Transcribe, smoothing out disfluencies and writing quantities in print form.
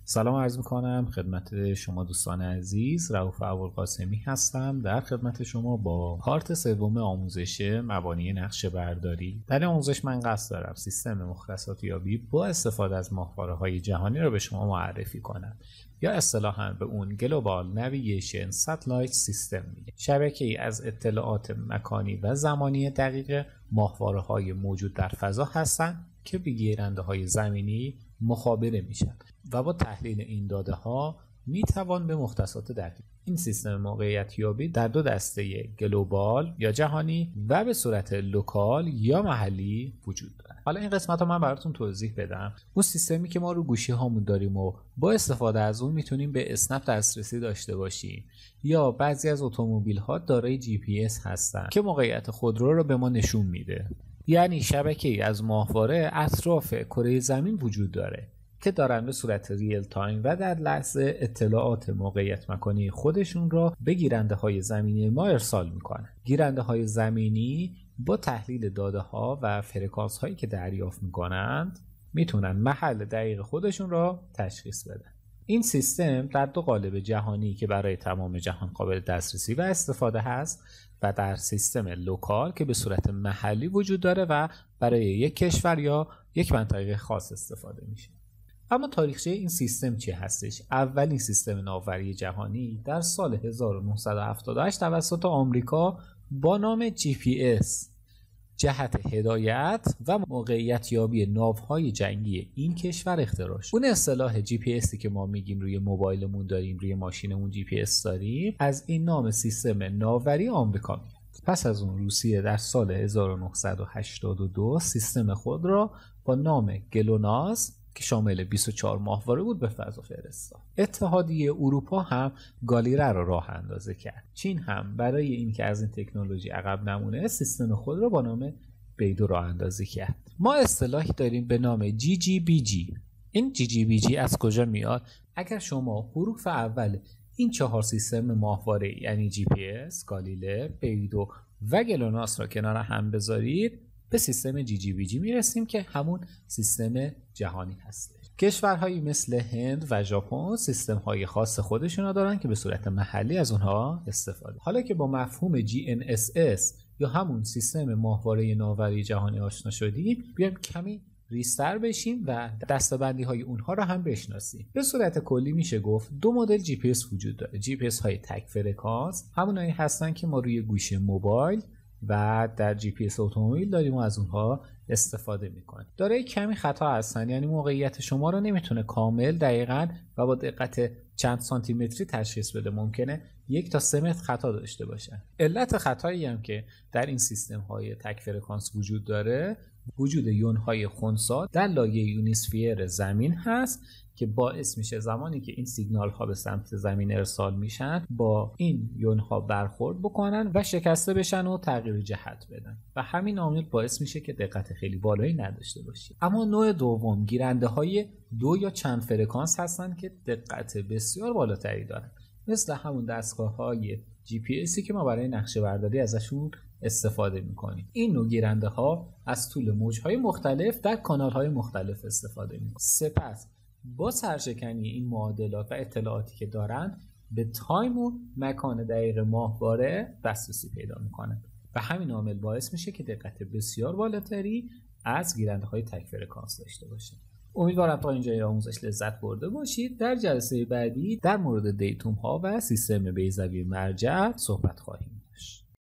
سلام عرض میکنم خدمت شما دوستان عزیز. رؤوف ابوالقاسمی هستم در خدمت شما با پارت سوم آموزش مبانی نقشه برداری. در این آموزش من قصد دارم سیستم مختصات یابی با استفاده از ماهواره‌های جهانی را به شما معرفی کنم یا اصطلاحاً به اون گلوبال نویگیشن ساتلایت سیستم میگه. شبکه‌ای از اطلاعات مکانی و زمانی دقیق ماهواره‌های موجود در فضا هستند که به گیرنده‌های زمینی مخابره میشن و با تحلیل این داده ها میتوان به مختصات دقیق این سیستم موقعیت یابی در دو دسته گلوبال یا جهانی و به صورت لوکال یا محلی وجود داره. حالا این قسمت رو من براتون توضیح بدم. اون سیستمی که ما رو گوشی هامون داریم و با استفاده از اون میتونیم به اسنپ دسترسی داشته باشیم، یا بعضی از اتومبیل ها دارای GPS هستن که موقعیت خودرو رو به ما نشون میده. یعنی شبکه‌ای از ماهواره اطراف کره زمین وجود داره که دارن به صورت ریل تایم و در لحظه اطلاعات موقعیت مکانی خودشون را به گیرنده‌های زمینی ما ارسال میکنن. گیرنده‌های زمینی با تحلیل داده ها و فرکانس هایی که دریافت میکنند میتونن محل دقیق خودشون را تشخیص بدن. این سیستم در دو قالب جهانی که برای تمام جهان قابل دسترسی و استفاده هست و در سیستم لوکال که به صورت محلی وجود داره و برای یک کشور یا یک منطقه خاص استفاده میشه. اما تاریخچه این سیستم چی هستش؟ اولین سیستم ناوبری جهانی در سال 1978 توسط آمریکا با نام GPS جهت هدایت و موقعیت یابی ناوهای جنگی این کشور اختراع شد. اون اصطلاح GPS که ما میگیم روی موبایلمون داریم، روی ماشینمون GPS داریم، از این نام سیستم ناوبری آمریکا میاد. پس از اون روسیه در سال 1982 سیستم خود را با نام گلوناس که شامل 24 ماهواره بود به فضا فرستاد. اتحادیه اروپا هم گالیره را راه اندازی کرد. چین هم برای اینکه از این تکنولوژی عقب نمونه سیستم خود را با نام بیدو راه اندازی کرد. ما اصطلاحی داریم به نام GGBG. این GGBG از کجا میاد؟ اگر شما حروف اول این 4 سیستم ماهواره یعنی GPS، گالیله، بیدو و گلوناس را کنار هم بذارید به سیستم GGBG میرسیم که همون سیستم جهانی هست. کشورهایی مثل هند و ژاپن سیستم‌های خاص خودشون دارن که به صورت محلی از اونها استفاده. حالا که با مفهوم GNSS یا همون سیستم ماهواره ناوبری جهانی آشنا شدیم، بیایم کمی ریستر بشیم و دسته‌بندی‌های اونها رو هم بشناسیم. به صورت کلی میشه گفت دو مدل GPS وجود داره. GPS های تک فرکانس همونایی هستن که ما روی گوشی موبایل و در GPS اتومبیل داریم و از اونها استفاده میکنیم. دارای کمی خطا هستن، یعنی موقعیت شما رو نمیتونه کامل دقیقاً و با دقت چند سانتی متری تشخیص بده. ممکنه 1 تا 3 متر خطا داشته باشه. علت خطایی هم که در این سیستم های تک فرکانس وجود داره وجود یونهای خنثی در لایه یونیسفیر زمین هست که باعث میشه زمانی که این سیگنال ها به سمت زمین ارسال میشن با این یون ها برخورد بکنن و شکسته بشن و تغییر جهت بدن و همین عامل باعث میشه که دقت خیلی بالایی نداشته باشید. اما نوع دوم گیرنده های 2 یا چند فرکانس هستن که دقت بسیار بالاتری دارن، مثل همون دستگاه های GPS که ما برای نقشه برداری ازشون استفاده میکنیم. این نوع گیرنده ها از طول موج های مختلف در کانال های مختلف استفاده میکنن. سپس با سرشکنی این معادلات و اطلاعاتی که دارن به تایم و مکان دقیق ماهواره دسترسی پیدا میکنن و همین عامل باعث میشه که دقت بسیار بالاتری از گیرنده های تک فرکانس داشته باشه. امیدوارم تا اینجای آموزش لذت برده باشید. در جلسه بعدی در مورد دیتوم ها و سیستم بیضوی مرجع صحبت خواهیم